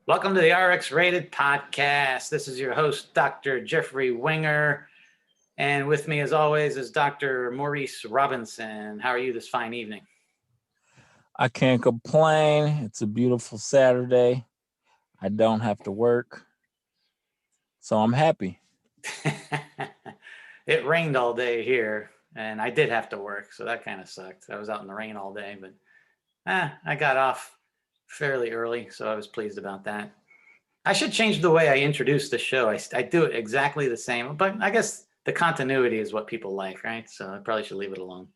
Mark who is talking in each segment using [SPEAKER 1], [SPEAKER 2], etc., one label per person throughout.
[SPEAKER 1] Welcome to the RxRated podcast. This is your host, Dr. Jeffrey Winger. And with me, as always, is Dr. Maurice Robinson. How are you this fine evening?
[SPEAKER 2] I can't complain. It's a beautiful Saturday. I don't have to work. So I'm happy.
[SPEAKER 1] It rained all day here, and I did have to work, so that kind of sucked. I was out in the rain all day, but I got off fairly early, so I was pleased about that. I should change the way I introduce the show. I do it exactly the same, but I guess the continuity is what people like, right? So I probably should leave it alone.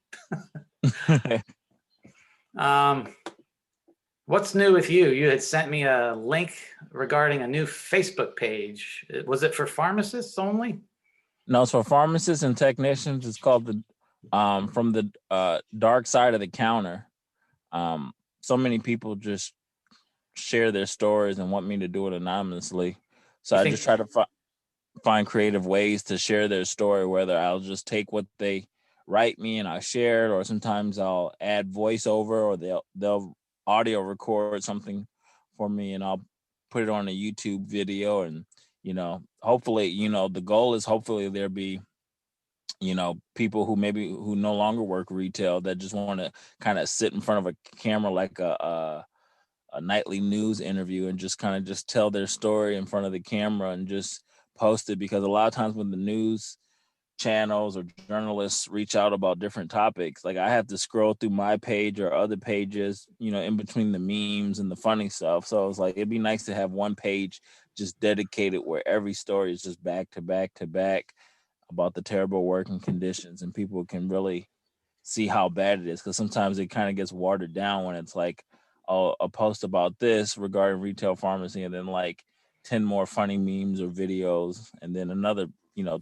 [SPEAKER 1] What's new with you? You had sent me a link regarding a new Facebook page. Was it for pharmacists only?
[SPEAKER 2] No, it's for pharmacists and technicians. It's called the From the Dark Side of the Counter. So many people just share their stories and want me to do it anonymously. So I just try to find creative ways to share their story, whether I'll just take what they write me and I share it, or sometimes I'll add voiceover, or they'll audio record something for me and I'll put it on a YouTube video. And hopefully, the goal is hopefully there be people who no longer work retail that just want to kind of sit in front of a camera like a nightly news interview and just kind of just tell their story in front of the camera and just post it. Because a lot of times when the news channels or journalists reach out about different topics, like I have to scroll through my page or other pages, in between the memes and the funny stuff. So it's like, it'd be nice to have one page just dedicated where every story is just back to back to back about the terrible working conditions, and people can really see how bad it is. Because sometimes it kind of gets watered down when it's like, a post about this regarding retail pharmacy, and then like 10 more funny memes or videos, and then another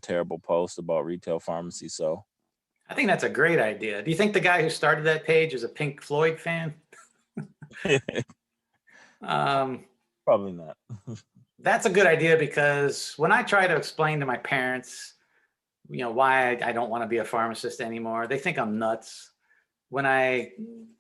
[SPEAKER 2] terrible post about retail pharmacy. So
[SPEAKER 1] I think that's a great idea. Do you think the guy who started that page is a Pink Floyd fan?
[SPEAKER 2] Probably not.
[SPEAKER 1] That's a good idea, because when I try to explain to my parents why I don't want to be a pharmacist anymore, they think I'm nuts. When I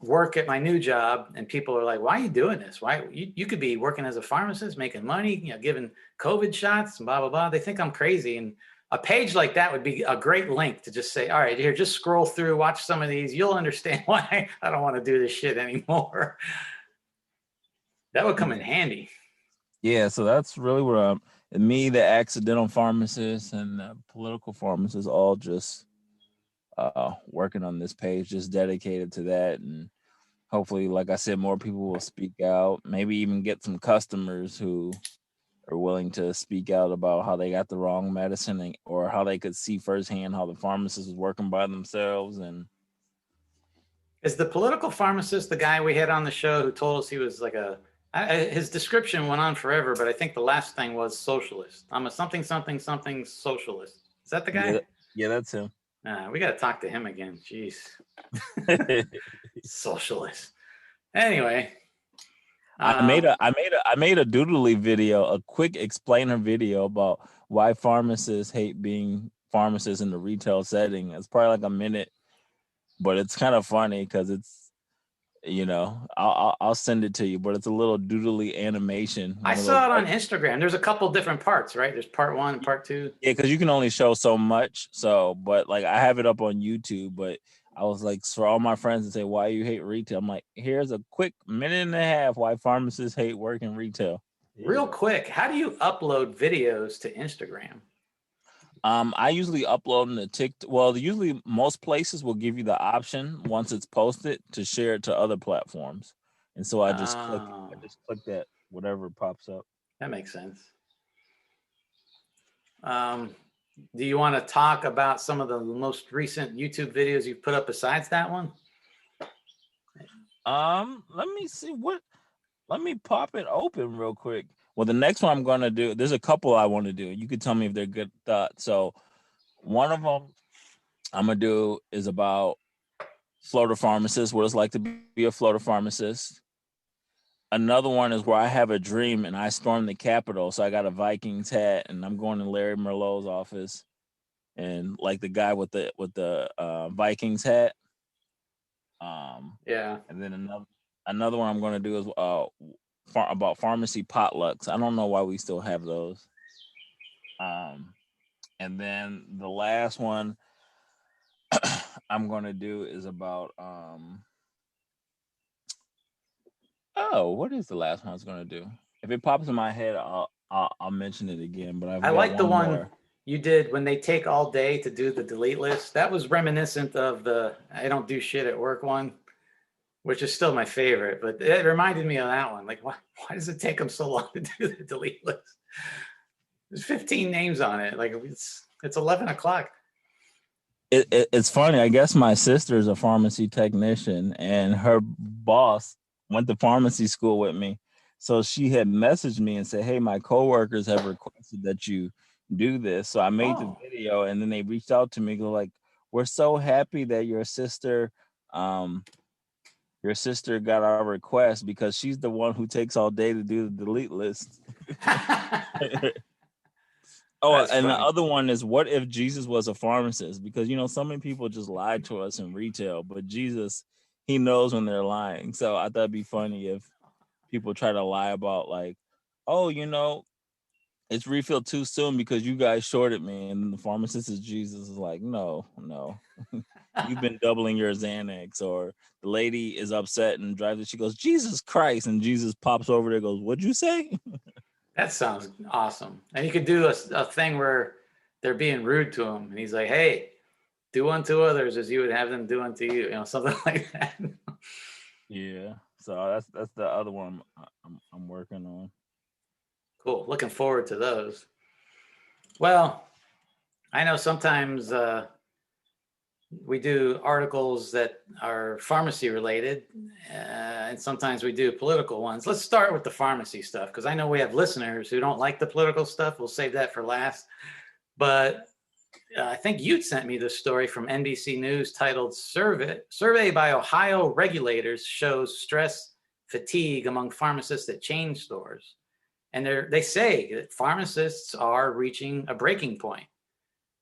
[SPEAKER 1] work at my new job and people are like, why are you doing this? Why you could be working as a pharmacist, making money, giving COVID shots and blah, blah, blah. They think I'm crazy. And a page like that would be a great link to just say, all right, here, just scroll through, watch some of these. You'll understand why I don't want to do this shit anymore. That would come in handy.
[SPEAKER 2] Yeah. So that's really what me, the accidental pharmacist and the political pharmacist, all just working on this page, just dedicated to that. And hopefully, like I said, more people will speak out, maybe even get some customers who are willing to speak out about how they got the wrong medicine, or how they could see firsthand how the pharmacist was working by themselves. And
[SPEAKER 1] is the political pharmacist the guy we had on the show who told us he was like his description went on forever, but I think the last thing was socialist. I'm a something, something, something socialist. Is that the guy?
[SPEAKER 2] Yeah, that's him.
[SPEAKER 1] We got to talk to him again. Jeez. Socialist. Anyway.
[SPEAKER 2] I made a doodly video, a quick explainer video about why pharmacists hate being pharmacists in the retail setting. It's probably like a minute, but it's kind of funny because it's, I'll send it to you, but it's a little doodly animation.
[SPEAKER 1] I saw it on Instagram. There's a couple different parts, right? There's part 1 and part 2.
[SPEAKER 2] Yeah, because you can only show so much. So, but like I have it up on YouTube, but I was like, for all my friends to say, why you hate retail? I'm like, here's a quick minute and a half why pharmacists hate working retail.
[SPEAKER 1] Real quick, how do you upload videos to Instagram?
[SPEAKER 2] I usually upload them to TikTok. Well, usually most places will give you the option once it's posted to share it to other platforms. And so I just click that, whatever pops up.
[SPEAKER 1] That makes sense. Do you want to talk about some of the most recent YouTube videos you've put up besides that one?
[SPEAKER 2] Let me see let me pop it open real quick. Well, the next one I'm going to do, there's a couple I want to do. You could tell me if they're good thoughts. So one of them I'm going to do is about floater pharmacists, what it's like to be a floater pharmacist. Another one is where I have a dream and I storm the Capitol. So I got a Vikings hat and I'm going to Larry Merlot's office, and like the guy with the Vikings hat.
[SPEAKER 1] Yeah.
[SPEAKER 2] And then another one I'm going to do is about pharmacy potlucks. I don't know why we still have those. And then the last one I'm going to do is about oh, what is the last one I was going to do? If it pops in my head, I'll mention it again. But I've
[SPEAKER 1] I
[SPEAKER 2] got
[SPEAKER 1] like the
[SPEAKER 2] one
[SPEAKER 1] one
[SPEAKER 2] more.
[SPEAKER 1] you did when they take all day to do the delete list. That was reminiscent of the I don't do shit at work one, which is still my favorite. But it reminded me of that one. Like, why does it take them so long to do the delete list? There's 15 names on it. Like it's 11 o'clock.
[SPEAKER 2] It's funny. I guess my sister's a pharmacy technician, and her boss went to pharmacy school with me. So she had messaged me and said, "Hey, my coworkers have requested that you do this." So I made the
[SPEAKER 1] Oh,
[SPEAKER 2] video, and then they reached out to me, go like, "We're so happy that um, your sister got our request because she's the one who takes all day to do the delete list." Oh,
[SPEAKER 1] that's
[SPEAKER 2] and the
[SPEAKER 1] funny.
[SPEAKER 2] other one is, what if Jesus was a pharmacist? Because so many people just lie to us in retail, but Jesus, he knows when they're lying. So I thought it'd be funny if people try to lie about like, oh, it's refilled too soon because you guys shorted me, and then the pharmacist is Jesus is like, no, no, you've been doubling your Xanax. Or the lady is upset and drives it. She goes, Jesus Christ, and Jesus pops over there, goes, what'd you say?
[SPEAKER 1] That sounds awesome. And you could do a thing where they're being rude to him, and he's like, "Hey, do unto others as you would have them do unto you." Something like that.
[SPEAKER 2] Yeah. So that's the other one I'm working on.
[SPEAKER 1] Cool. Looking forward to those. Well, I know sometimes we do articles that are pharmacy related, and sometimes we do political ones. Let's start with the pharmacy stuff because I know we have listeners who don't like the political stuff. We'll save that for last. But I think you sent me this story from NBC News titled Survey by Ohio Regulators Shows Stress Fatigue Among Pharmacists at Chain Stores. And they say that pharmacists are reaching a breaking point,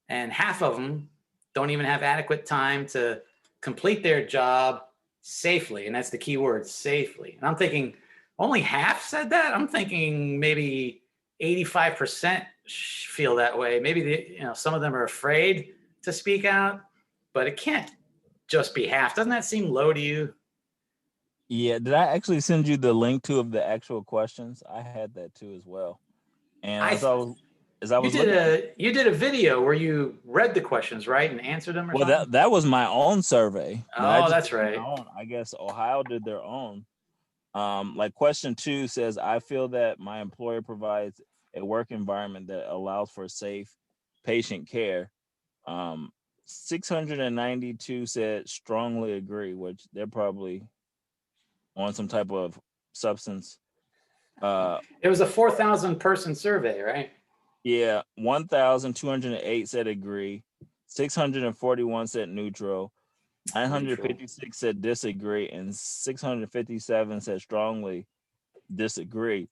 [SPEAKER 1] and half of them don't even have adequate time to complete their job safely. And that's the key word, safely. And I'm thinking only half said that. I'm thinking maybe 85% feel that way. Maybe some of them are afraid to speak out, but it can't just be half. Doesn't that seem low to you?
[SPEAKER 2] Yeah, did I actually send you the link to of the actual questions? I had that too as well. And
[SPEAKER 1] I
[SPEAKER 2] as I
[SPEAKER 1] you
[SPEAKER 2] was
[SPEAKER 1] did
[SPEAKER 2] looking,
[SPEAKER 1] a video where you read the questions, right, and answered them or
[SPEAKER 2] well,
[SPEAKER 1] something.
[SPEAKER 2] that was my own survey that I
[SPEAKER 1] Oh,
[SPEAKER 2] just
[SPEAKER 1] that's
[SPEAKER 2] did on my
[SPEAKER 1] right.
[SPEAKER 2] own. I guess Ohio did their own. Like question 2 says, I feel that my employer provides a work environment that allows for safe patient care. 692 said strongly agree, which they're probably on some type of substance. Uh,
[SPEAKER 1] It was a 4,000 person survey, right?
[SPEAKER 2] yeah, 1,208 said agree, 641 said neutral,
[SPEAKER 1] Neutral.
[SPEAKER 2] 956 said disagree, and 657 said strongly disagree.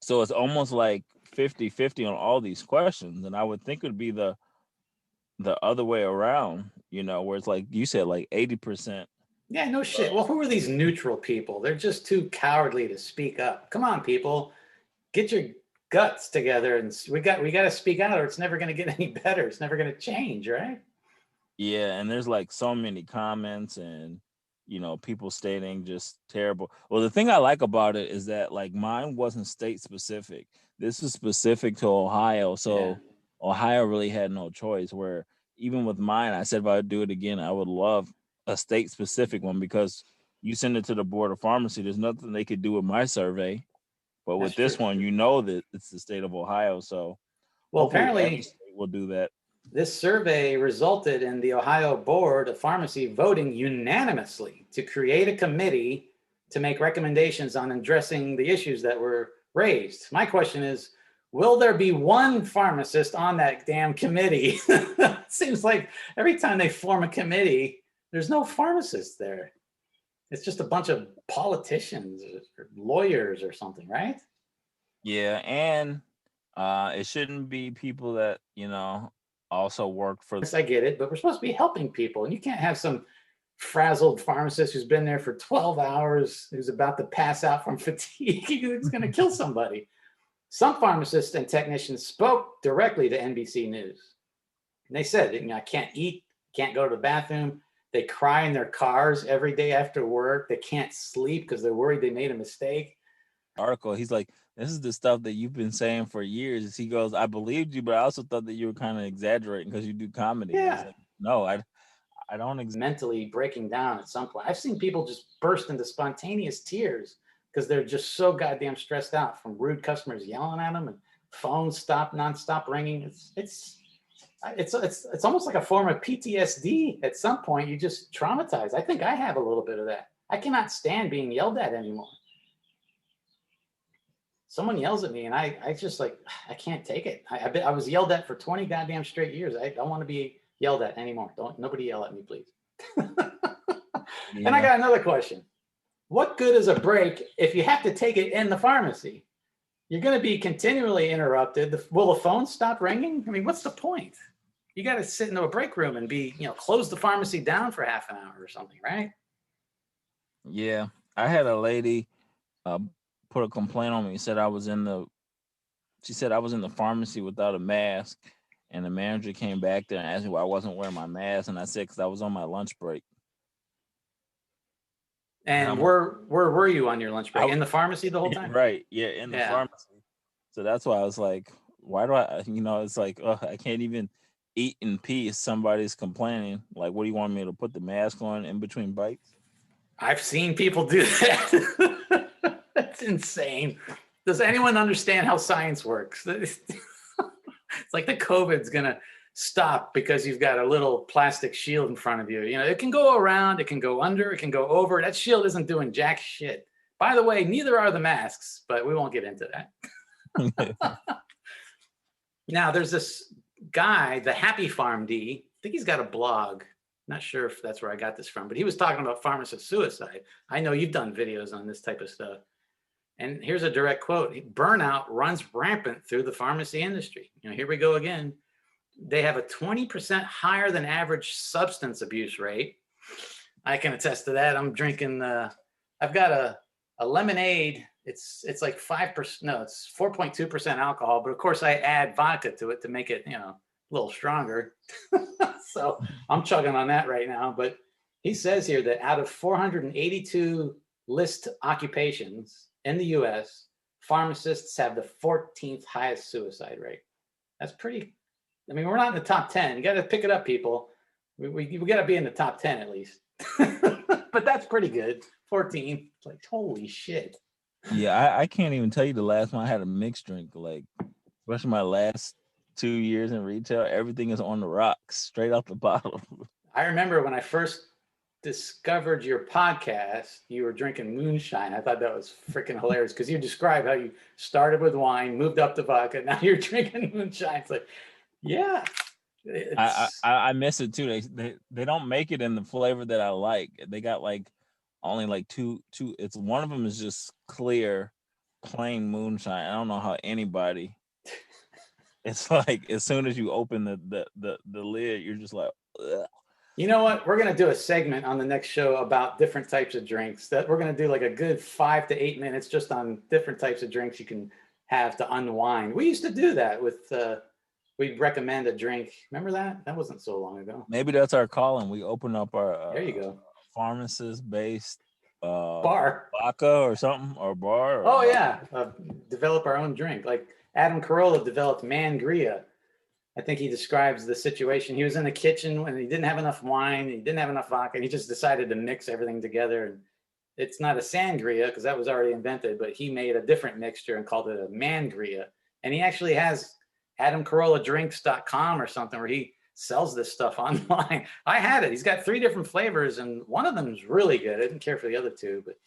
[SPEAKER 2] So it's almost like 50-50 on all these questions. And I would think it would be the other way around, where it's like you said, like 80%.
[SPEAKER 1] Yeah, no shit. Well, who are these neutral people? They're just too cowardly to speak up. Come on, people, get your guts together, and we got to speak out, or it's never going to get any better. It's never going to change, right?
[SPEAKER 2] Yeah, and there's like so many comments and people stating just terrible. Well, the thing I like about it is that like mine wasn't state specific. This is specific to Ohio,
[SPEAKER 1] Yeah,
[SPEAKER 2] so Ohio really had no choice. Where even with mine, I said if I would do it again, I would love a state specific one because you send it to the board of pharmacy. There's nothing they could do with my survey, but
[SPEAKER 1] that's
[SPEAKER 2] with
[SPEAKER 1] true.
[SPEAKER 2] this one, that it's the state of Ohio. So
[SPEAKER 1] Well,
[SPEAKER 2] hopefully every
[SPEAKER 1] apparently,
[SPEAKER 2] state will do that.
[SPEAKER 1] this survey resulted in the Ohio Board of Pharmacy voting unanimously to create a committee to make recommendations on addressing the issues that were raised. My question is, will there be one pharmacist on that damn committee? It seems like every time they form a committee, there's no pharmacist there. It's just a bunch of politicians or lawyers or something, right?
[SPEAKER 2] Yeah, and it shouldn't be people that also work for.
[SPEAKER 1] Yes, I get it, but we're supposed to be helping people, and you can't have some frazzled pharmacist who's been there for 12 hours, who's about to pass out from fatigue. It's going to kill somebody. Some pharmacists and technicians spoke directly to NBC News. And they said, I can't eat, can't go to the bathroom. They cry in their cars every day after work. They can't sleep because they're worried they made a mistake.
[SPEAKER 2] Article, he's like, this is the stuff that you've been saying for years. He goes, I believed you, but I also thought that you were kind of exaggerating because you do comedy.
[SPEAKER 1] Yeah.
[SPEAKER 2] Like, no, I don't.
[SPEAKER 1] Mentally breaking down at some point. I've seen people just burst into spontaneous tears because they're just so goddamn stressed out from rude customers yelling at them and phones nonstop ringing. It's almost like a form of PTSD. At some point, you just traumatize. I think I have a little bit of that. I cannot stand being yelled at anymore. Someone yells at me and I just like, I can't take it. I was yelled at for 20 goddamn straight years. I don't want to be yelled at anymore. Nobody yell at me, please. And I got another question. What good is a break if you have to take it in the pharmacy? You're going to be continually interrupted. Will the phone stop ringing? I mean, what's the point? You got to sit into a break room and close the pharmacy down for half an hour or something, right?
[SPEAKER 2] Yeah. I had a lady put a complaint on me. She said I was in the pharmacy without a mask. And the manager came back there and asked me why I wasn't wearing my mask. And I said, because I was on my lunch break.
[SPEAKER 1] And where were you on your lunch break? In the pharmacy the whole time?
[SPEAKER 2] Right. Yeah, in the pharmacy. So that's why I was like, why do I, it's like, I can't even eat in peace. Somebody's complaining. Like, what do you want me to put the mask on in between bites?
[SPEAKER 1] I've seen people do that. That's insane. Does anyone understand how science works? It's like the COVID's going to stop because you've got a little plastic shield in front of you. It can go around, it can go under, it can go over. That shield isn't doing jack shit. By the way, neither are the masks, but we won't get into that. Now, there's this guy, the Happy Farm D. I think he's got a blog. Not sure if that's where I got this from, but he was talking about pharmacist suicide. I know you've done videos on this type of stuff. And here's a direct quote. Burnout runs rampant through the pharmacy industry. Here we go again. They have a 20% higher than average substance abuse rate. I can attest to that. I'm drinking, I've got a lemonade. It's like 5%, no, it's 4.2% alcohol. But of course I add vodka to it to make it, a little stronger. So I'm chugging on that right now. But he says here that out of 482 list occupations in the US, pharmacists have the 14th highest suicide rate. That's pretty, we're not in the top 10. You got to pick it up, people. We got to be in the top 10 at least. But that's pretty good. 14. It's like, holy shit.
[SPEAKER 2] Yeah, I can't even tell you the last time I had a mixed drink. Like, especially my last 2 years in retail, everything is on the rocks, straight out the bottle.
[SPEAKER 1] I remember when I first discovered your podcast, you were drinking moonshine. I thought that was freaking hilarious because you described how you started with wine, moved up to vodka, now you're drinking moonshine. It's like, yeah.
[SPEAKER 2] I miss it too. They don't make it in the flavor that I like. They got like only like two. It's one of them is just clear, plain moonshine. I don't know how anybody. It's like as soon as you open the lid, you're just like. Ugh.
[SPEAKER 1] You know what? We're going to do a segment on the next show about different types of drinks. That we're going to do like a good 5 to 8 minutes just on different types of drinks you can have to unwind. We used to do that with, we'd recommend a drink. Remember that? That wasn't so long ago.
[SPEAKER 2] Maybe that's our calling. We open up our
[SPEAKER 1] there you go,
[SPEAKER 2] pharmacist-based
[SPEAKER 1] bar,
[SPEAKER 2] vodka or something, or bar.
[SPEAKER 1] Or yeah, develop our own drink. Like Adam Carolla developed Mangria. I think he describes the situation. He was in the kitchen when he didn't have enough wine, he didn't have enough vodka, and he just decided to mix everything together. And it's not a sangria because that was already invented, but he made a different mixture and called it a Mangria. And he actually has AdamCarollaDrinks.com or something where he sells this stuff online. I had it. He's got 3 different flavors, and one of them is really good. I didn't care for the other 2, but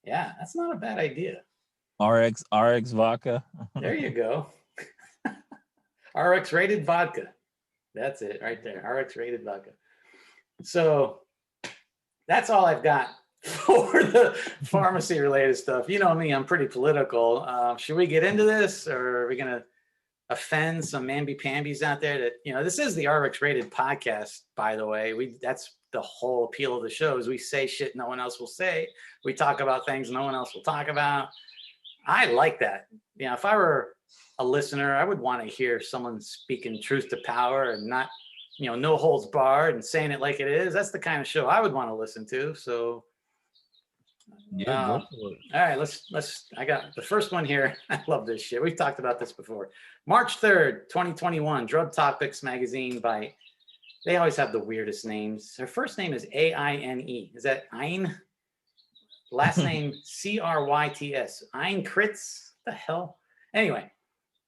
[SPEAKER 1] yeah, that's not a bad idea.
[SPEAKER 2] RX vodka.
[SPEAKER 1] There you go. RxRated vodka. That's it right there. RxRated vodka. So that's all I've got for the pharmacy related stuff. You know me, I'm pretty political. Should we get into this, or are we going to offend some mamby-pambies out there that, this is the RxRated podcast, by the way. That's the whole appeal of the show is we say shit no one else will say. We talk about things no one else will talk about. I like that. If I were a listener, I would want to hear someone speaking truth to power and not, no holds barred and saying it like it is. That's the kind of show I would want to listen to. So
[SPEAKER 2] Yeah, go for it.
[SPEAKER 1] all right, I got the first one here. I love this shit. We've talked about this before. March 3rd, 2021, Drug Topics magazine they always have the weirdest names. Her first name is Aine. Is that Ein? Last name Cryts. Ein Kritz? What the hell? Anyway,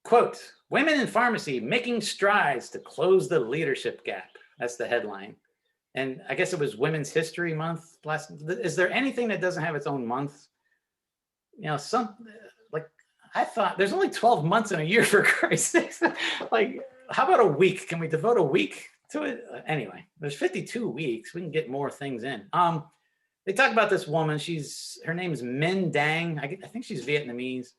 [SPEAKER 1] quote, women in pharmacy making strides to close the leadership gap. That's the headline. And I guess it was Women's History Month. Is there anything that doesn't have its own month? I thought there's only 12 months in a year, for Christ's sake. Like, how about a week? Can we devote a week to it? Anyway, there's 52 weeks. We can get more things in. They talk about this woman. Her name is Minh Dang. I think she's Vietnamese.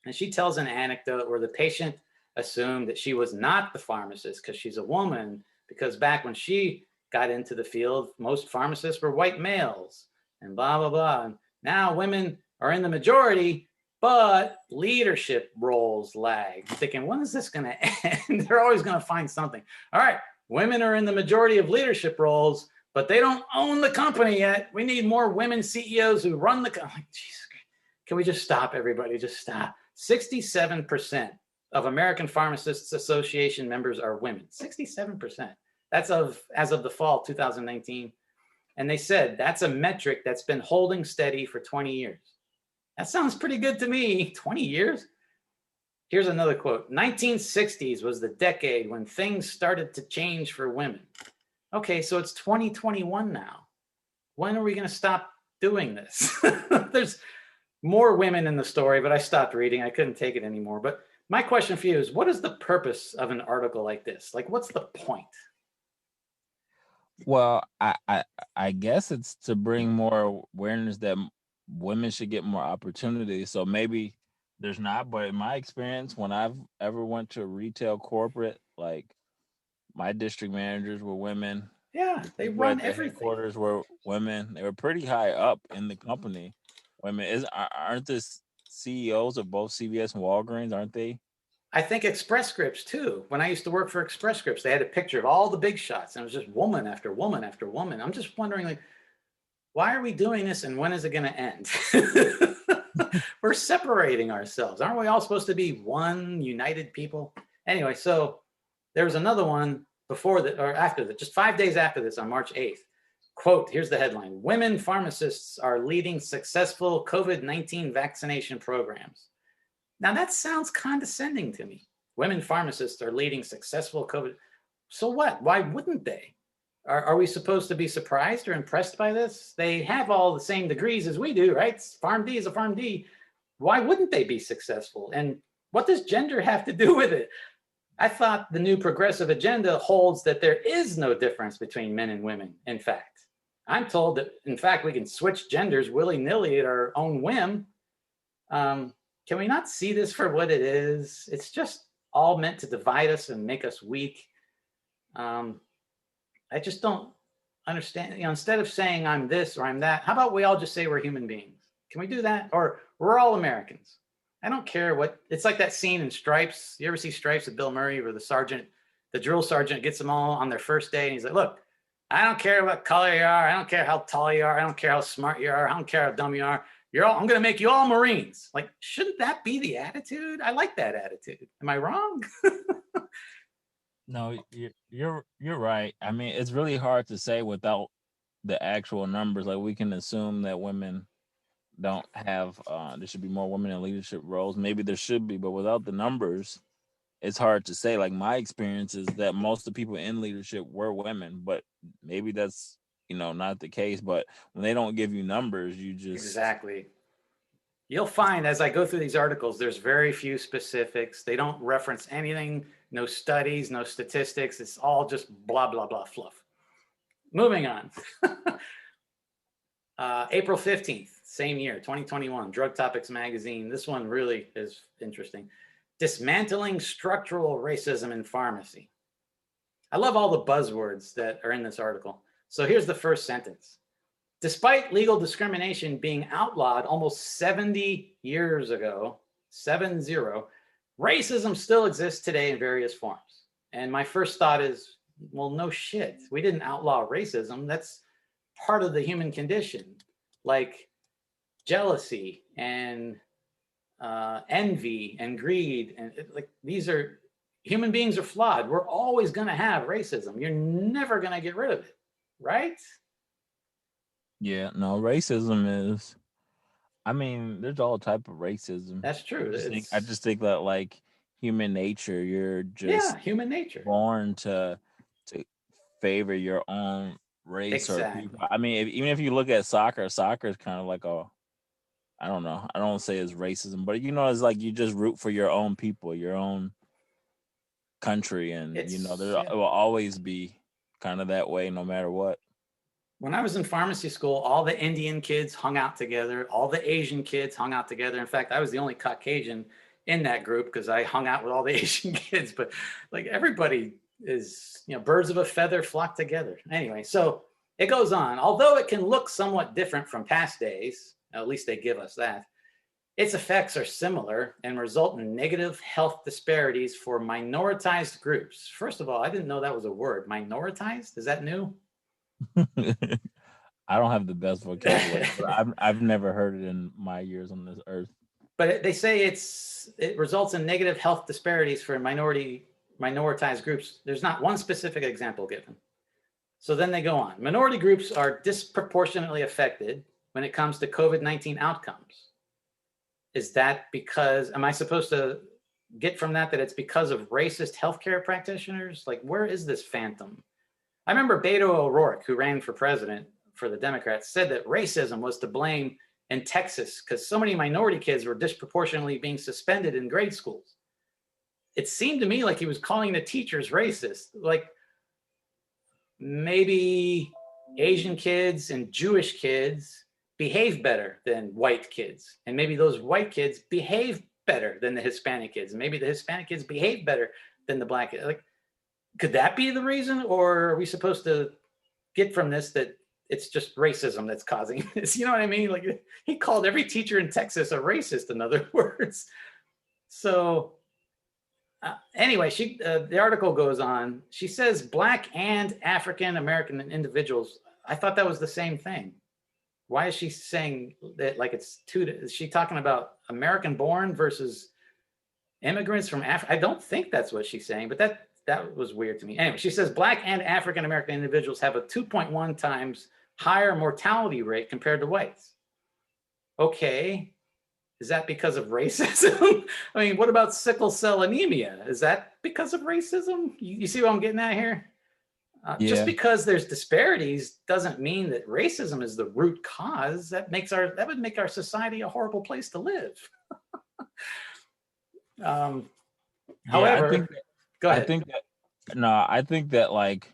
[SPEAKER 1] And she tells an anecdote where the patient assumed that she was not the pharmacist because she's a woman, because back when she got into the field, most pharmacists were white males and blah, blah, blah. And now women are in the majority, but leadership roles lag. I'm thinking, when is this going to end? They're always going to find something. All right, women are in the majority of leadership roles, but they don't own the company yet. We need more women CEOs who run the company. Jesus, can we just stop, everybody? Just stop. 67% of American Pharmacists Association members are women. 67%. That's as of the fall 2019. And they said that's a metric that's been holding steady for 20 years. That sounds pretty good to me. 20 years? Here's another quote. 1960s was the decade when things started to change for women. Okay, so it's 2021 now. When are we going to stop doing this? There's more women in the story, but I stopped reading. I couldn't take it anymore. But my question for you is, what is the purpose of an article like this? Like, what's the point?
[SPEAKER 2] Well, I guess it's to bring more awareness that women should get more opportunities. So maybe there's not, but in my experience, when I've ever went to a retail corporate, like my district managers were women.
[SPEAKER 1] Yeah, they run everything.
[SPEAKER 2] Headquarters were women. They were pretty high up in the company. Women aren't the CEOs of both CVS and Walgreens, aren't they?
[SPEAKER 1] I think Express Scripts too. When I used to work for Express Scripts, they had a picture of all the big shots, and it was just woman after woman after woman. I'm just wondering, like, why are we doing this, and when is it going to end? We're separating ourselves. Aren't we all supposed to be one united people? Anyway, so there was another one before that, or after that, just 5 days after this, on March 8th. Quote, here's the headline. Women pharmacists are leading successful COVID-19 vaccination programs. Now that sounds condescending to me. Women pharmacists are leading successful COVID. So what? Why wouldn't they? Are we supposed to be surprised or impressed by this? They have all the same degrees as we do, right? PharmD is a PharmD. Why wouldn't they be successful? And what does gender have to do with it? I thought the new progressive agenda holds that there is no difference between men and women. In fact, I'm told that, in fact, we can switch genders willy-nilly at our own whim. Can we not see this for what it is? It's just all meant to divide us and make us weak. I just don't understand. Instead of saying I'm this or I'm that, how about we all just say we're human beings? Can we do that? Or we're all Americans. I don't care what. It's like that scene in Stripes. You ever see Stripes with Bill Murray, where the drill sergeant gets them all on their first day, and he's like, "Look, I don't care what color you are. I don't care how tall you are. I don't care how smart you are. I don't care how dumb you are. I'm going to make you all Marines." Like, shouldn't that be the attitude? I like that attitude. Am I wrong?
[SPEAKER 2] No, you're right. I mean, it's really hard to say without the actual numbers. Like, we can assume that women don't have there should be more women in leadership roles. Maybe there should be, but without the numbers, it's hard to say. Like, my experience is that most of the people in leadership were women, but maybe that's not the case. But when they don't give you numbers, you just
[SPEAKER 1] exactly. You'll find as I go through these articles, there's very few specifics. They don't reference anything, no studies, no statistics. It's all just blah, blah, blah fluff. Moving on. April 15th, same year, 2021, Drug Topics magazine. This one really is interesting. dismantling structural racism in pharmacy. I love all the buzzwords that are in this article. So here's the first sentence. Despite legal discrimination being outlawed almost 70 years ago, 7-0, racism still exists today in various forms. And my first thought is, well, no shit. We didn't outlaw racism. That's part of the human condition, like jealousy and envy and greed. And like these are human beings are flawed. We're always going to have racism. You're never going to get rid of it, right?
[SPEAKER 2] Yeah, no, racism is. I mean, there's all type of racism.
[SPEAKER 1] That's true.
[SPEAKER 2] I just think that like human nature, you're just
[SPEAKER 1] human nature.
[SPEAKER 2] born to favor your own race or people. I mean, even if you look at soccer is kind of like I don't know. I don't say it's racism, but it's like you just root for your own people, your own country, and there will always be kind of that way no matter what.
[SPEAKER 1] When I was in pharmacy school, all the Indian kids hung out together. All the Asian kids hung out together. In fact, I was the only Caucasian in that group because I hung out with all the Asian kids. But like everybody is, birds of a feather flock together. Anyway, so it goes on. Although it can look somewhat different from past days, at least they give us that, its effects are similar and result in negative health disparities for minoritized groups. First of all, I didn't know that was a word. Minoritized? Is that new?
[SPEAKER 2] I don't have the best vocabulary, but I've never heard it in my years on this earth.
[SPEAKER 1] But they say it results in negative health disparities for minoritized groups. There's not one specific example given. So then they go on. Minority groups are disproportionately affected when it comes to COVID-19 outcomes. Is that because, am I supposed to get from that it's because of racist healthcare practitioners? Like, where is this phantom? I remember Beto O'Rourke, who ran for president for the Democrats, said that racism was to blame in Texas because so many minority kids were disproportionately being suspended in grade schools. It seemed to me like he was calling the teachers racist. Like maybe Asian kids and Jewish kids behave better than white kids. And maybe those white kids behave better than the Hispanic kids. And maybe the Hispanic kids behave better than the black kids. Like, could that be the reason? Or are we supposed to get from this that it's just racism that's causing this? You know what I mean? Like he called every teacher in Texas a racist, in other words. So anyway, the article goes on. She says Black and African American individuals. I thought that was the same thing. Why is she saying that like it's two? Is she talking about American born versus immigrants from Africa? I don't think that's what she's saying, but that was weird to me. Anyway, she says Black and African American individuals have a 2.1 times higher mortality rate compared to whites. Okay. Is that because of racism? I mean, what about sickle cell anemia? Is that because of racism? You see what I'm getting at here? Just because there's disparities doesn't mean that racism is the root cause. That would make our society a horrible place to live. However, go ahead.
[SPEAKER 2] I think that like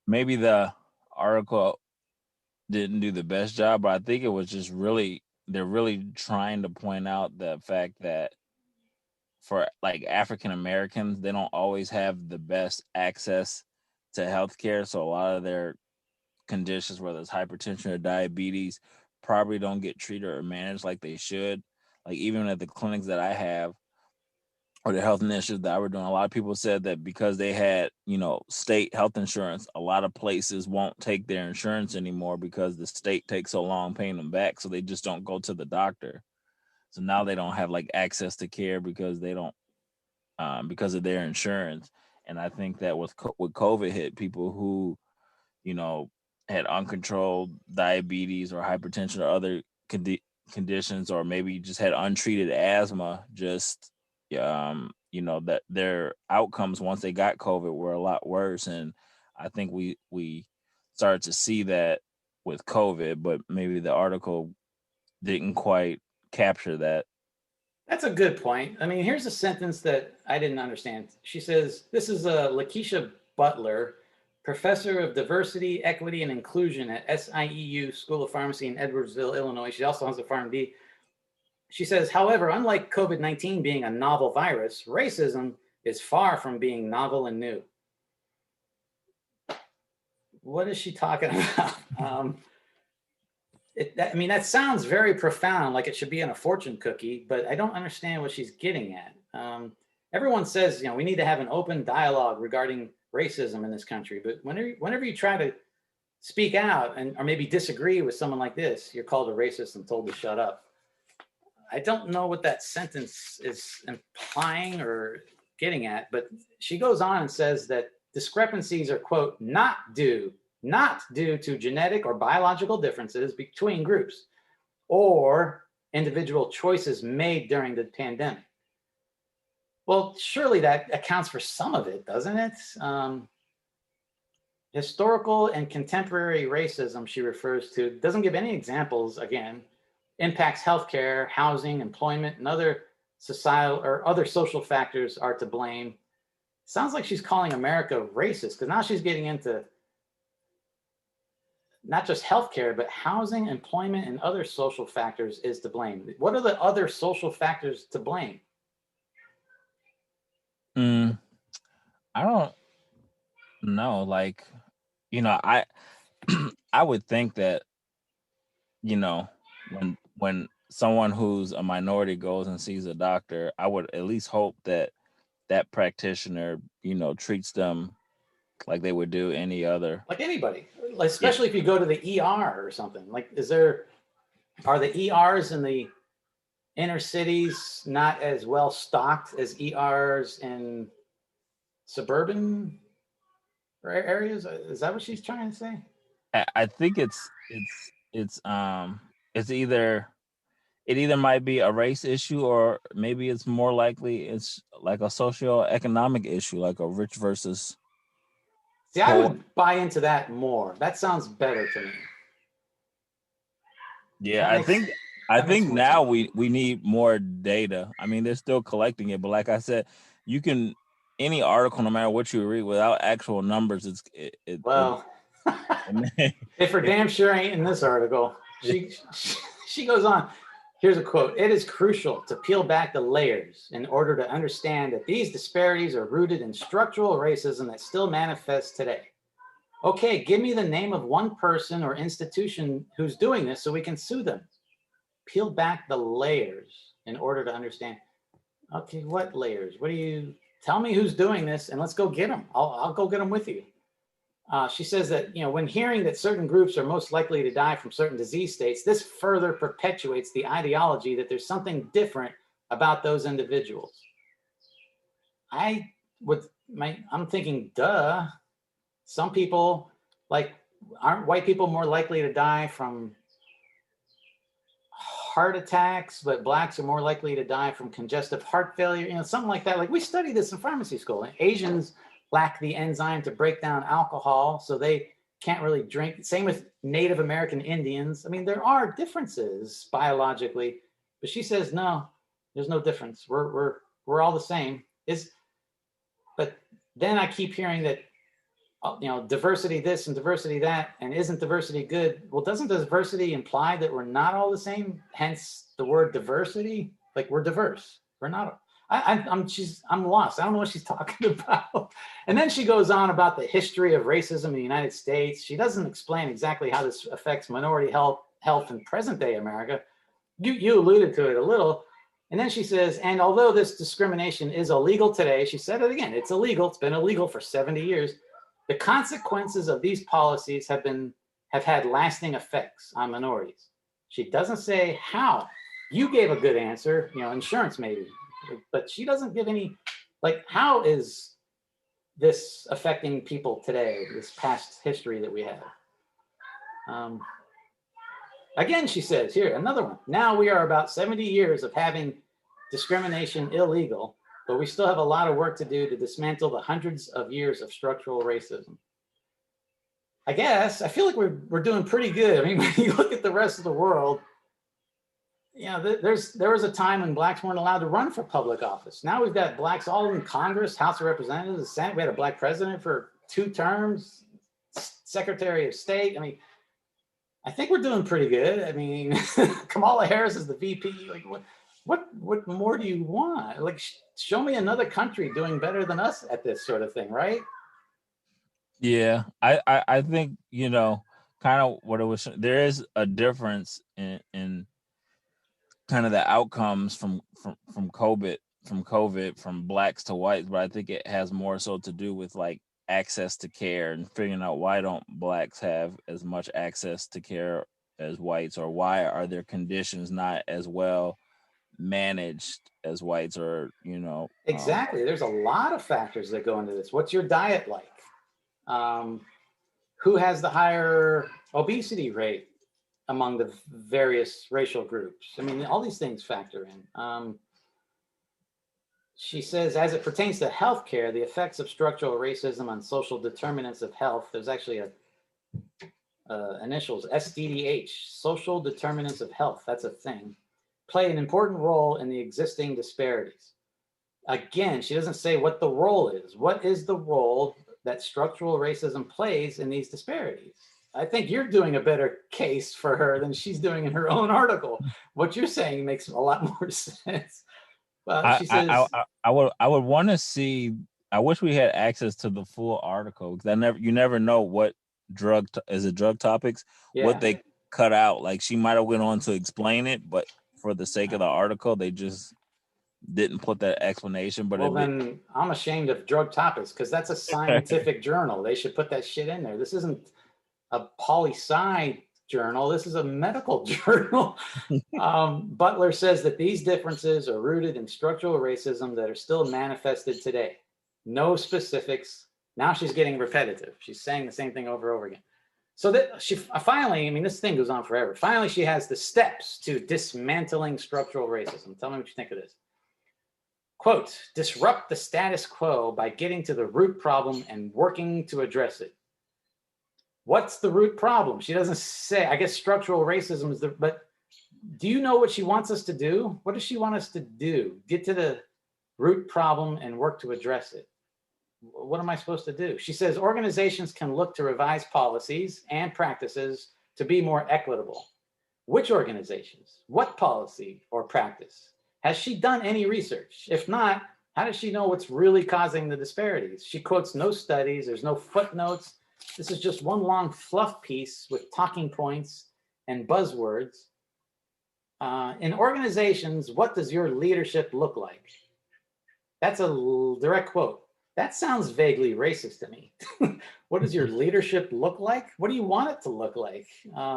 [SPEAKER 2] maybe the article didn't do the best job, but I think it was just they're really trying to point out the fact that for like African Americans, they don't always have the best access to healthcare. So a lot of their conditions, whether it's hypertension or diabetes, probably don't get treated or managed like they should. Like even at the clinics that I have or the health initiatives that I were doing, a lot of people said that because they had, state health insurance, a lot of places won't take their insurance anymore because the state takes so long paying them back. So they just don't go to the doctor. So now they don't have like access to care because they don't, because of their insurance. And I think that with COVID hit, people who, had uncontrolled diabetes or hypertension or other conditions, or maybe just had untreated asthma, just, that their outcomes once they got COVID were a lot worse. And I think we started to see that with COVID, but maybe the article didn't quite capture that.
[SPEAKER 1] That's a good point. I mean, here's a sentence that I didn't understand. She says, this is Lakeisha Butler, professor of diversity, equity, and inclusion at SIEU School of Pharmacy in Edwardsville, Illinois. She also has a PharmD. She says, however, unlike COVID-19 being a novel virus, racism is far from being novel and new. What is she talking about? I mean, that sounds very profound, like it should be in a fortune cookie, but I don't understand what she's getting at. Everyone says, we need to have an open dialogue regarding racism in this country, but whenever you try to speak out or maybe disagree with someone like this, you're called a racist and told to shut up. I don't know what that sentence is implying or getting at, but she goes on and says that discrepancies are, quote, not due to genetic or biological differences between groups or individual choices made during the pandemic. Well, surely that accounts for some of it, doesn't it? Historical and contemporary racism, she refers to, doesn't give any examples, again, impacts healthcare, housing, employment, and other societal or other social factors are to blame. Sounds like she's calling America racist, because now she's getting into not just healthcare, but housing, employment, and other social factors is to blame. What are the other social factors to blame?
[SPEAKER 2] I don't know. Like, I I would think that, when someone who's a minority goes and sees a doctor, I would at least hope that that practitioner, treats them like they would do any other.
[SPEAKER 1] Like anybody, especially if you go to the ER or something. Like, are the ERs in the inner cities not as well stocked as ERs in suburban areas? Is that what she's trying to say?
[SPEAKER 2] I think it's either it either might be a race issue, or maybe it's more likely it's like a socio-economic issue, like a rich versus
[SPEAKER 1] See, I would buy into that more. That sounds better to me.
[SPEAKER 2] Yeah, I think now we need more data. I mean, they're still collecting it, but like I said, you can any article, no matter what you read, without actual numbers,
[SPEAKER 1] if for damn sure ain't in this article. She goes on. Here's a quote. It is crucial to peel back the layers in order to understand that these disparities are rooted in structural racism that still manifests today. Okay, give me the name of one person or institution who's doing this so we can sue them. Peel back the layers in order to understand. Okay, what layers? Tell me who's doing this and let's go get them. I'll go get them with you. She says that, when hearing that certain groups are most likely to die from certain disease states, this further perpetuates the ideology that there's something different about those individuals. I'm thinking, duh. Some people, aren't white people more likely to die from heart attacks, but blacks are more likely to die from congestive heart failure, something like that. Like, we studied this in pharmacy school. Asians lack the enzyme to break down alcohol, so they can't really drink. Same with Native American Indians. I mean, there are differences biologically, but she says, no, there's no difference. We're all the same. But then I keep hearing that, diversity this and diversity that, and isn't diversity good? Well, doesn't diversity imply that we're not all the same? Hence the word diversity. Like, we're diverse. We're not. I'm lost. I don't know what she's talking about. And then she goes on about the history of racism in the United States. She doesn't explain exactly how this affects minority health in present day America. You alluded to it a little. And then she says, and although this discrimination is illegal today, she said it again, it's illegal. It's been illegal for 70 years. The consequences of these policies have had lasting effects on minorities. She doesn't say how. You gave a good answer, insurance maybe. But she doesn't give any, how is this affecting people today, this past history that we have? Again, she says, here, another one. Now we are about 70 years of having discrimination illegal, but we still have a lot of work to do to dismantle the hundreds of years of structural racism. I guess, I feel like we're doing pretty good. I mean, when you look at the rest of the world, there was a time when blacks weren't allowed to run for public office. Now we've got blacks all in Congress, House of Representatives, the Senate. We had a black president for 2 terms, Secretary of State. I mean, I think we're doing pretty good. I mean, Kamala Harris is the VP. what more do you want? Like, show me another country doing better than us at this sort of thing, right?
[SPEAKER 2] Yeah, I think kind of what it was. There is a difference in kind of the outcomes from COVID from blacks to whites, but I think it has more so to do with like access to care and figuring out why don't blacks have as much access to care as whites, or why are their conditions not as well managed as whites, or
[SPEAKER 1] Exactly. There's a lot of factors that go into this. What's your diet like? Um, who has the higher obesity rate among the various racial groups? I mean, all these things factor in. She says, as it pertains to healthcare, the effects of structural racism on social determinants of health, there's actually a initials SDDH, social determinants of health, that's a thing, play an important role in the existing disparities. Again, she doesn't say what the role is. What is the role that structural racism plays in these disparities? I think you're doing a better case for her than she's doing in her own article. What you're saying makes a lot more sense.
[SPEAKER 2] I
[SPEAKER 1] She
[SPEAKER 2] I I,
[SPEAKER 1] says,
[SPEAKER 2] I I would want to see. I wish we had access to the full article, because you never know what is it drug topics, what
[SPEAKER 1] yeah,
[SPEAKER 2] they cut out. Like, she might have went on to explain it, but for the sake of the article, they just didn't put that explanation. But
[SPEAKER 1] well,
[SPEAKER 2] if it
[SPEAKER 1] then I'm ashamed of drug topics because that's a scientific journal. They should put that shit in there. This isn't a poli sci journal. This is a medical journal. Butler says that these differences are rooted in structural racism that are still manifested today. No specifics. Now she's getting repetitive. She's saying the same thing over and over again. So that she finally, I mean, this thing goes on forever. Finally, she has the steps to dismantling structural racism. Tell me what you think of this. Quote, disrupt the status quo by getting to the root problem and working to address it. What's the root problem? She doesn't say. I guess structural racism is but do you know what she wants us to do? What does she want us to do? Get to the root problem and work to address it. What am I supposed to do? She says organizations can look to revise policies and practices to be more equitable. Which organizations? What policy or practice? Has she done any research? If not, how does she know what's really causing the disparities? She quotes no studies, there's no footnotes. This is just one long fluff piece with talking points and buzzwords. In organizations, what does your leadership look like? That's a direct quote. That sounds vaguely racist to me. What does your leadership look like? What do you want it to look like?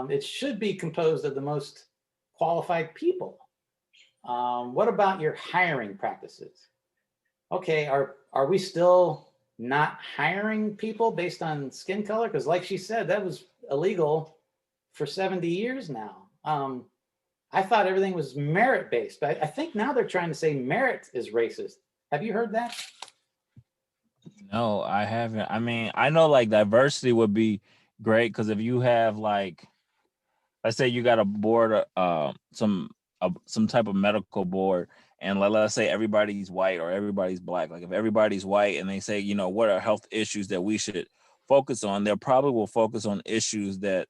[SPEAKER 1] It should be composed of the most qualified people. What about your hiring practices? Okay, are we still not hiring people based on skin color? Because like she said, that was illegal for 70 years now. I thought everything was merit based, but I think now they're trying to say merit is racist. Have you heard that?
[SPEAKER 2] No, I haven't. I mean, I know like diversity would be great, because if you have like, let's say you got a board, some type of medical board, and let's say everybody's white or everybody's black. Like, if everybody's white and they say, what are health issues that we should focus on, they probably will focus on issues that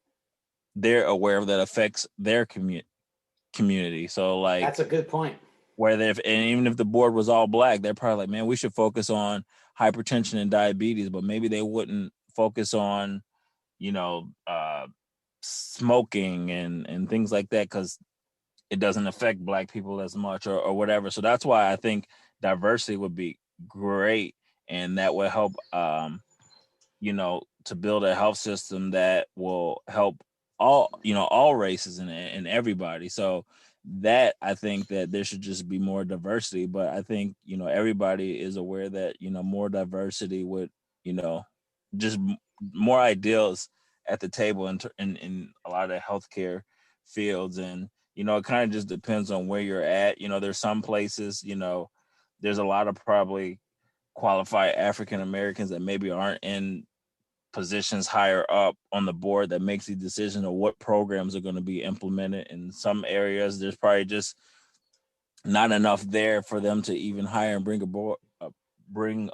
[SPEAKER 2] they're aware of that affects their community. So like,
[SPEAKER 1] That's a good point.
[SPEAKER 2] and even if the board was all black, they're probably like, man, we should focus on hypertension and diabetes, but maybe they wouldn't focus on, you know, uh, smoking and things like that, because it doesn't affect black people as much, or whatever. So that's why I think diversity would be great, and that would help, to build a health system that will help all races and everybody. So that, I think that there should just be more diversity, but I think everybody is aware that more diversity would, just more ideals at the table in a lot of the healthcare fields. And it kind of just depends on where you're at. There's some places, there's a lot of probably qualified African Americans that maybe aren't in positions higher up on the board that makes the decision of what programs are going to be implemented. In some areas, there's probably just not enough there for them to even hire and bring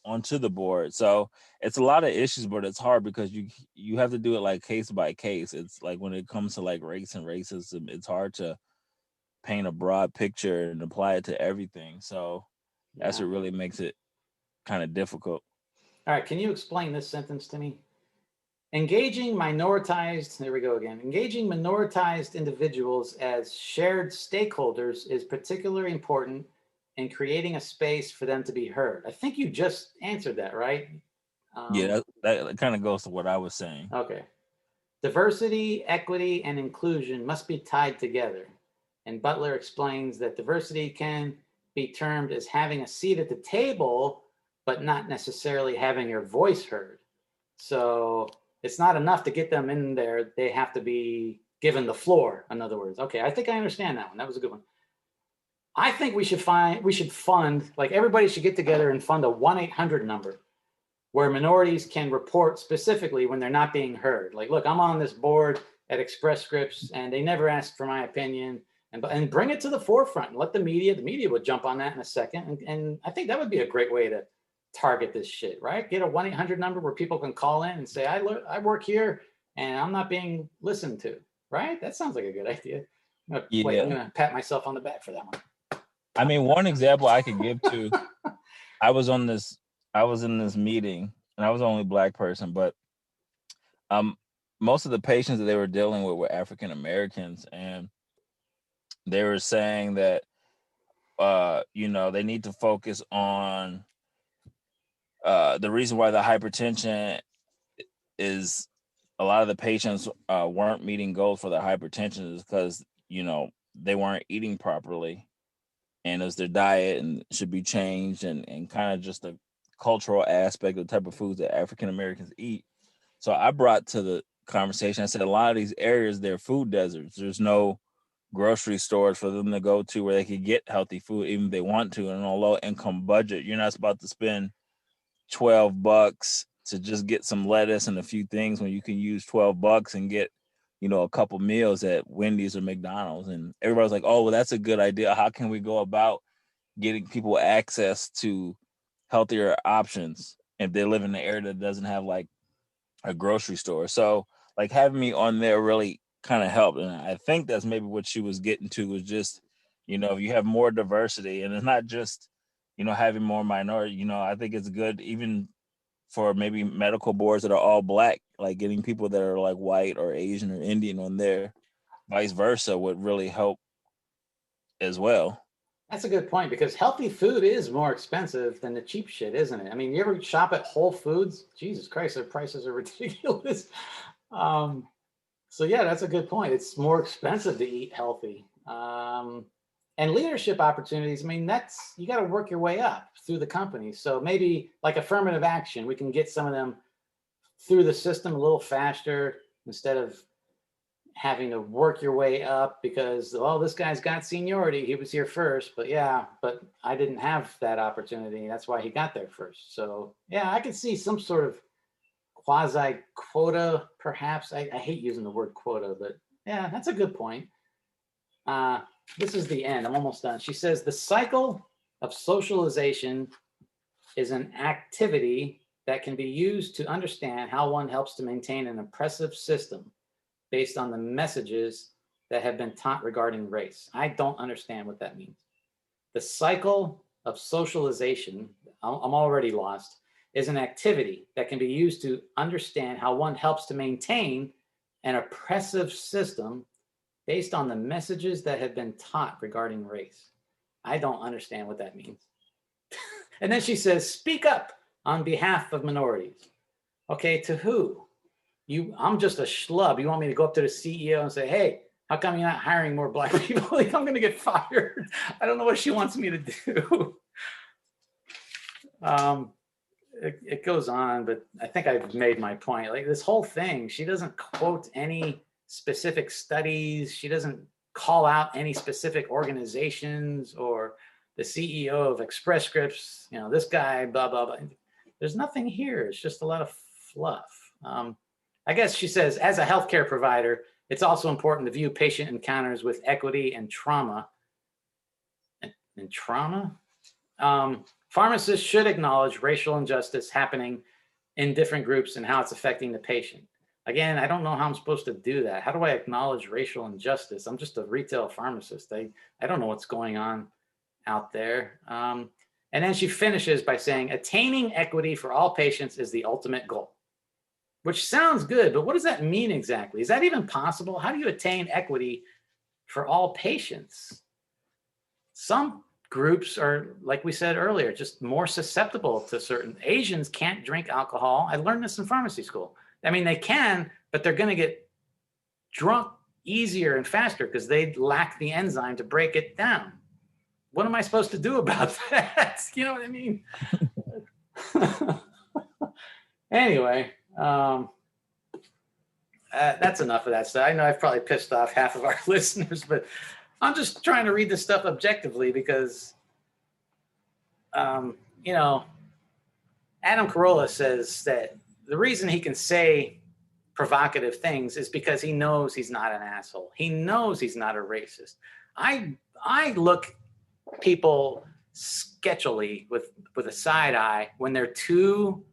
[SPEAKER 2] onto the board. So it's a lot of issues, but it's hard because you have to do it like case by case. It's like when it comes to like race and racism, it's hard to paint a broad picture and apply it to everything. So that's
[SPEAKER 1] Yeah.
[SPEAKER 2] what really makes it kind of difficult.
[SPEAKER 1] All right. Can you explain this sentence to me? Engaging minoritized, there we go again. Engaging minoritized individuals as shared stakeholders is particularly important in creating a space for them to be heard. I think you just answered that, right?
[SPEAKER 2] Yeah, that kind of goes to what I was saying.
[SPEAKER 1] Okay. Diversity, equity, and inclusion must be tied together. And Butler explains that diversity can be termed as having a seat at the table, but not necessarily having your voice heard. So it's not enough to get them in there. They have to be given the floor, in other words. Okay, I think I understand that one. That was a good one. I think we should fund, like everybody should get together and fund a 1-800 number where minorities can report specifically when they're not being heard. Like, look, I'm on this board at Express Scripts and they never ask for my opinion, and bring it to the forefront and let the media would jump on that in a second. And I think that would be a great way to target this shit, right? Get a 1-800 number where people can call in and say, I work here and I'm not being listened to, right? That sounds like a good idea. I'm
[SPEAKER 2] Yeah.
[SPEAKER 1] gonna pat myself on the back for that one.
[SPEAKER 2] I mean, one example I could give to, I was in this meeting and I was the only Black person, but most of the patients that they were dealing with were African Americans, and they were saying that they need to focus on the reason why the hypertension is, a lot of the patients weren't meeting goals for their hypertension is because they weren't eating properly, and it was their diet and should be changed, and kind of just the cultural aspect of the type of foods that African Americans eat. So I brought to the conversation, I said a lot of these areas, they're food deserts. There's no grocery stores for them to go to where they could get healthy food even if they want to, and on a low income budget. You're not about to spend $12 to just get some lettuce and a few things when you can use $12 and get a couple meals at Wendy's or McDonald's. And everybody's like, oh, well, that's a good idea. How can we go about getting people access to healthier options if they live in an area that doesn't have like a grocery store? So like having me on there really kind of helped. And I think that's maybe what she was getting to, was just, if you have more diversity, and it's not just, having more minority, I think it's good even for maybe medical boards that are all Black, like getting people that are like white or Asian or Indian on there, vice versa, would really help as well.
[SPEAKER 1] That's a good point, because healthy food is more expensive than the cheap shit, isn't it? I mean, you ever shop at Whole Foods? Jesus Christ, their prices are ridiculous. Um, so yeah, that's a good point. It's more expensive to eat healthy. And leadership opportunities, I mean, that's, you got to work your way up through the company. So maybe like affirmative action, we can get some of them through the system a little faster instead of having to work your way up because, well, this guy's got seniority. He was here first, but I didn't have that opportunity. That's why he got there first. So yeah, I could see some sort of quasi quota, perhaps. I hate using the word quota, but yeah, that's a good point. This is the end. I'm almost done. She says the cycle of socialization is an activity that can be used to understand how one helps to maintain an oppressive system based on the messages that have been taught regarding race. I don't understand what that means. The cycle of socialization, I'm already lost, is an activity that can be used to understand how one helps to maintain an oppressive system based on the messages that have been taught regarding race. I don't understand what that means. And then she says, speak up on behalf of minorities. Okay, to who? I'm just a schlub. You want me to go up to the CEO and say, hey, how come you're not hiring more Black people? Like, I'm going to get fired. I don't know what she wants me to do. It goes on, but I think I've made my point. Like this whole thing, she doesn't quote any specific studies. She doesn't call out any specific organizations or the CEO of Express Scripts, this guy, blah, blah, blah. There's nothing here. It's just a lot of fluff. I guess she says, as a healthcare provider, it's also important to view patient encounters with equity and trauma. And trauma? Pharmacists should acknowledge racial injustice happening in different groups and how it's affecting the patient. Again, I don't know how I'm supposed to do that. How do I acknowledge racial injustice? I'm just a retail pharmacist. I don't know what's going on out there. And then she finishes by saying, attaining equity for all patients is the ultimate goal, which sounds good, but what does that mean exactly? Is that even possible? How do you attain equity for all patients? Some groups are, like we said earlier, just more susceptible to certain. Asians can't drink alcohol. I learned this in pharmacy school. I mean, they can, but they're going to get drunk easier and faster because they lack the enzyme to break it down. What am I supposed to do about that? You know what I mean? Anyway, that's enough of that stuff. I know I've probably pissed off half of our listeners, but I'm just trying to read this stuff objectively because, you know, Adam Carolla says that the reason he can say provocative things is because he knows he's not an asshole. He knows he's not a racist. I look people sketchily with a side eye when they're too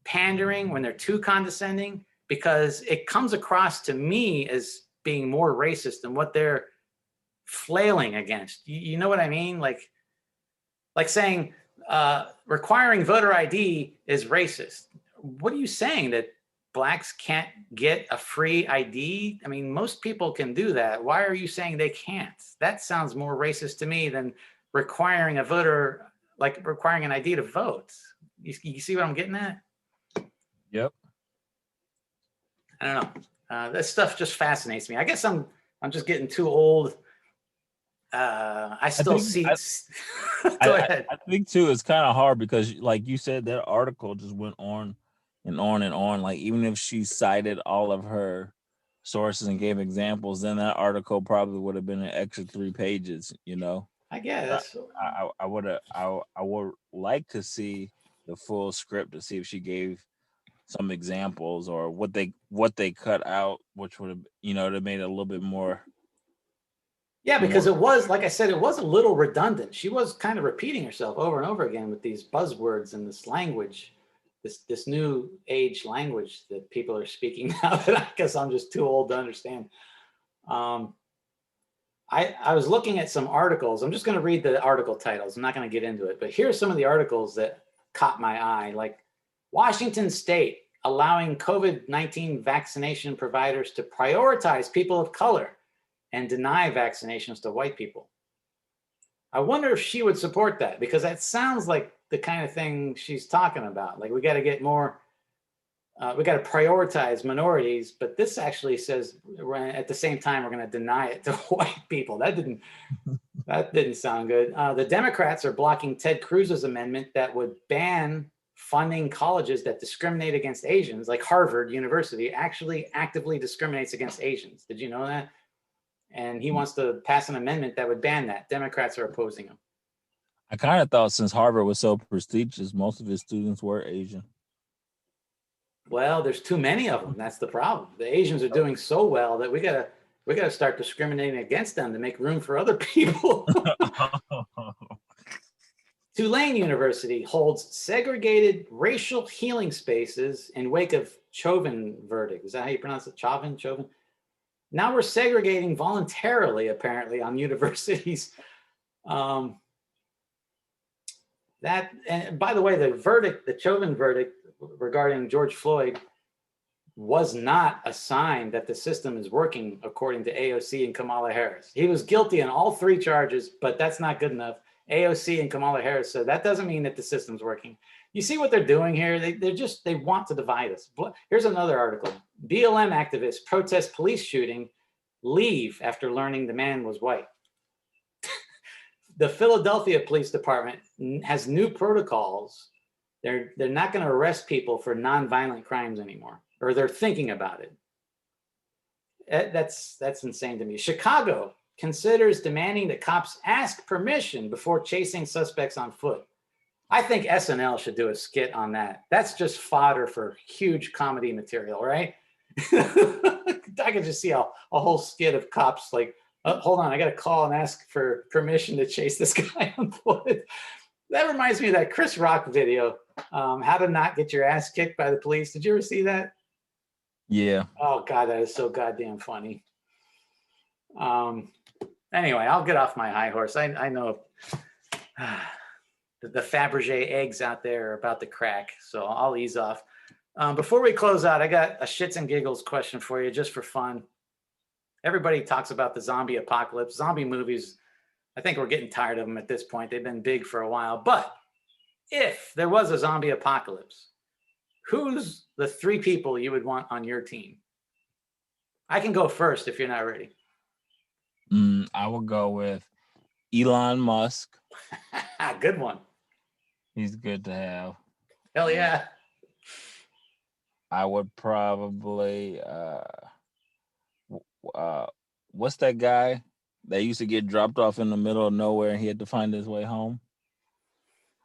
[SPEAKER 1] pandering, when they're too condescending, because it comes across to me as being more racist than what they're flailing against. You know what I mean? Like saying requiring voter ID is racist. What are you saying, that blacks can't get a free ID? I mean, most people can do that. Why are you saying they can't? That sounds more racist to me than requiring a voter, like requiring an ID to vote. You see what I'm getting at?
[SPEAKER 2] Yep.
[SPEAKER 1] I don't know. This stuff just fascinates me. I guess I'm just getting too old. I still see. Go ahead.
[SPEAKER 2] I think too, it's kind of hard because, like you said, that article just went on and on and on. Like, even if she cited all of her sources and gave examples, then that article probably would have been an extra 3 pages. You know,
[SPEAKER 1] I guess.
[SPEAKER 2] I would like to see the full script to see if she gave some examples or what they cut out, which would have, you know, that made it a little bit more.
[SPEAKER 1] Yeah, because it was, like I said, it was a little redundant. She was kind of repeating herself over and over again with these buzzwords and this language, this new age language that people are speaking now that I guess I'm just too old to understand. I was looking at some articles. I'm just going to read the article titles. I'm not going to get into it, but here's some of the articles that caught my eye. Like, Washington State allowing COVID-19 vaccination providers to prioritize people of color and deny vaccinations to white people. I wonder if she would support that, because that sounds like the kind of thing she's talking about. Like, we got to get more, we got to prioritize minorities, but this actually says at the same time we're going to deny it to white people. That didn't sound good. The Democrats are blocking Ted Cruz's amendment that would ban funding colleges that discriminate against Asians, like Harvard University actually actively discriminates against Asians. Did you know that? And he wants to pass an amendment that would ban that. Democrats are opposing him.
[SPEAKER 2] I kind of thought since Harvard was so prestigious, most of his students were Asian.
[SPEAKER 1] Well, there's too many of them. That's the problem. The Asians are doing so well that we gotta start discriminating against them to make room for other people. Tulane University holds segregated racial healing spaces in wake of Chauvin verdict. Is that how you pronounce it? Chauvin? Now we're segregating voluntarily, apparently, on universities. And by the way, the Chauvin verdict regarding George Floyd was not a sign that the system is working, according to AOC and Kamala Harris. He was guilty on all 3 charges, but that's not good enough. AOC and Kamala Harris said that doesn't mean that the system's working. You see what they're doing here? They want to divide us. Here's another article. BLM activists protest police shooting, leave after learning the man was white. The Philadelphia Police Department has new protocols. They're not going to arrest people for nonviolent crimes anymore, or they're thinking about it. That's insane to me. Chicago considers demanding that cops ask permission before chasing suspects on foot. I think SNL should do a skit on that. That's just fodder for huge comedy material, right? I could just see a whole skit of cops like, oh, hold on, I got to call and ask for permission to chase this guy on foot. That reminds me of that Chris Rock video, how to not get your ass kicked by the police. Did you ever see that?
[SPEAKER 2] Yeah.
[SPEAKER 1] Oh God, that is so goddamn funny. Um, anyway, I'll get off my high horse. I know the Fabergé eggs out there are about to crack, so I'll ease off. Before we close out, I got a shits and giggles question for you, just for fun. Everybody talks about the zombie apocalypse. Zombie movies, I think we're getting tired of them at this point. They've been big for a while. But if there was a zombie apocalypse, who's the 3 people you would want on your team? I can go first if you're not ready.
[SPEAKER 2] I will go with Elon Musk.
[SPEAKER 1] Good one.
[SPEAKER 2] He's good to have.
[SPEAKER 1] Hell yeah.
[SPEAKER 2] I would probably what's that guy that used to get dropped off in the middle of nowhere and he had to find his way home?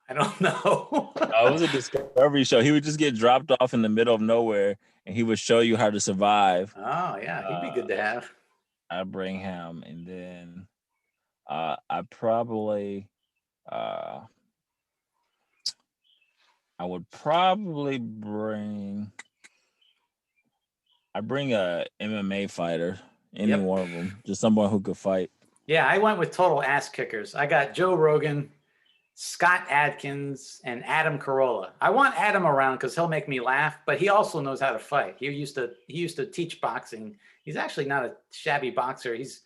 [SPEAKER 1] I don't know.
[SPEAKER 2] It was a Discovery show. He would just get dropped off in the middle of nowhere and he would show you how to survive.
[SPEAKER 1] Oh yeah, he'd be good to have.
[SPEAKER 2] I'd bring him, and then I probably I would probably bring a MMA fighter, any
[SPEAKER 1] Yep.
[SPEAKER 2] one of them, just someone who could fight.
[SPEAKER 1] Yeah, I went with total ass kickers. I got Joe Rogan, Scott Adkins, and Adam Carolla. I want Adam around because he'll make me laugh, but he also knows how to fight. He used to teach boxing. He's actually not a shabby boxer. He's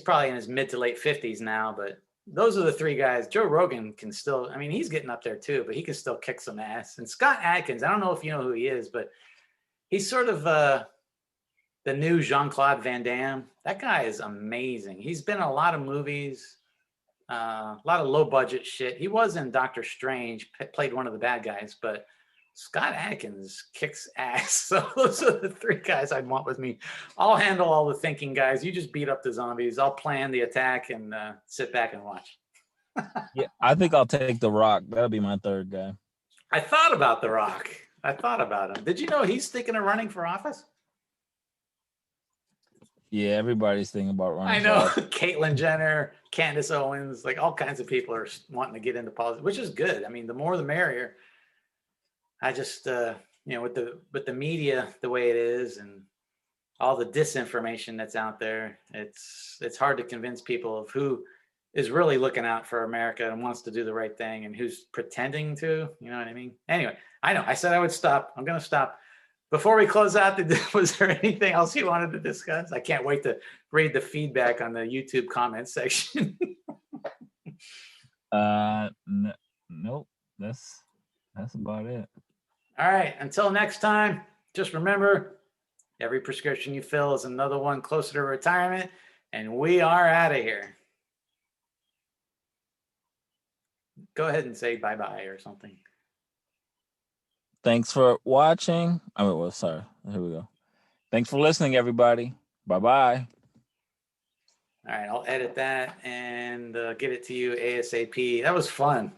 [SPEAKER 1] probably in his mid to late 50s now, but those are the 3 guys. Joe Rogan can still, I mean, he's getting up there too, but he can still kick some ass. And Scott Adkins, I don't know if you know who he is, but he's sort of the new Jean-Claude Van Damme. That guy is amazing. He's been in a lot of movies, a lot of low budget shit. He was in Doctor Strange, played one of the bad guys, but Scott Adkins kicks ass. So those are the 3 guys I'd want with me. I'll handle all the thinking, guys. You just beat up the zombies. I'll plan the attack and sit back and watch.
[SPEAKER 2] Yeah, I think I'll take The Rock. That'll be my 3rd guy.
[SPEAKER 1] I thought about The Rock. I thought about him. Did you know he's thinking of running for office?
[SPEAKER 2] Yeah, everybody's thinking about running.
[SPEAKER 1] I know. Caitlyn Jenner, Candace Owens, like all kinds of people are wanting to get into politics, which is good. I mean, the more the merrier. I just, with the media the way it is and all the disinformation that's out there, it's hard to convince people of who is really looking out for America and wants to do the right thing and who's pretending to. You know what I mean? Anyway, I know. I said I would stop. I'm going to stop. Before we close out, was there anything else you wanted to discuss? I can't wait to read the feedback on the YouTube comment section.
[SPEAKER 2] Nope. That's about it.
[SPEAKER 1] All right. Until next time, just remember, every prescription you fill is another one closer to retirement, and we are out of here. Go ahead and say bye-bye or something.
[SPEAKER 2] Thanks for watching. Sorry. Here we go. Thanks for listening, everybody. Bye-bye.
[SPEAKER 1] All right, I'll edit that and get it to you ASAP. That was fun.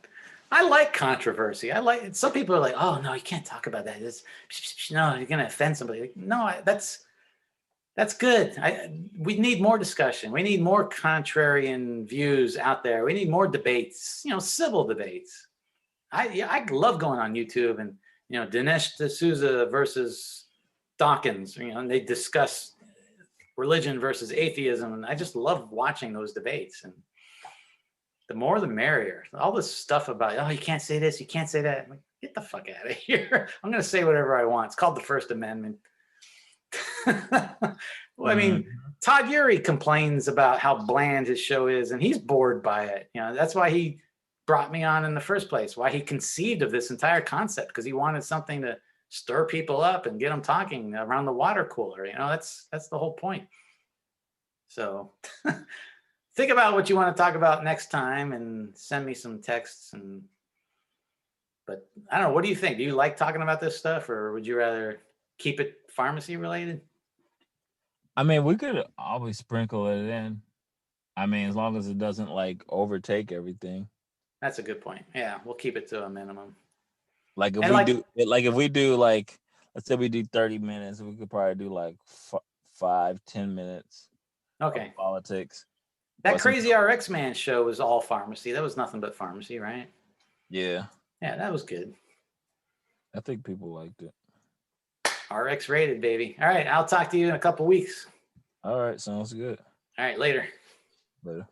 [SPEAKER 1] I like controversy. Some people are like, oh, no, you can't talk about that. No, you're going to offend somebody. Like, no, that's good. We need more discussion. We need more contrarian views out there. We need more debates, civil debates. I love going on YouTube and, Dinesh D'Souza versus Dawkins, and they discuss religion versus atheism. And I just love watching those debates. And the more the merrier. All this stuff about, oh, you can't say this, you can't say that. I'm like, get the fuck out of here. I'm going to say whatever I want. It's called the First Amendment. Well, I mean, Todd Urey complains about how bland his show is, and he's bored by it. That's why he brought me on in the first place, why he conceived of this entire concept, because he wanted something to stir people up and get them talking around the water cooler. That's the whole point. So think about what you want to talk about next time and send me some texts. But I don't know. What do you think? Do you like talking about this stuff, or would you rather keep it pharmacy related?
[SPEAKER 2] I mean, we could always sprinkle it in. I mean, as long as it doesn't overtake everything.
[SPEAKER 1] That's a good point. Yeah, we'll keep it to a minimum.
[SPEAKER 2] Like if we do let's say we do 30 minutes, we could probably do 5-10 minutes.
[SPEAKER 1] Okay.
[SPEAKER 2] Politics.
[SPEAKER 1] That Crazy RX Man show was all pharmacy. That was nothing but pharmacy, right?
[SPEAKER 2] Yeah.
[SPEAKER 1] Yeah, that was good.
[SPEAKER 2] I think people liked it.
[SPEAKER 1] RX rated, baby. All right. I'll talk to you in a couple weeks.
[SPEAKER 2] All right, sounds good.
[SPEAKER 1] All right. Later.
[SPEAKER 2] Later.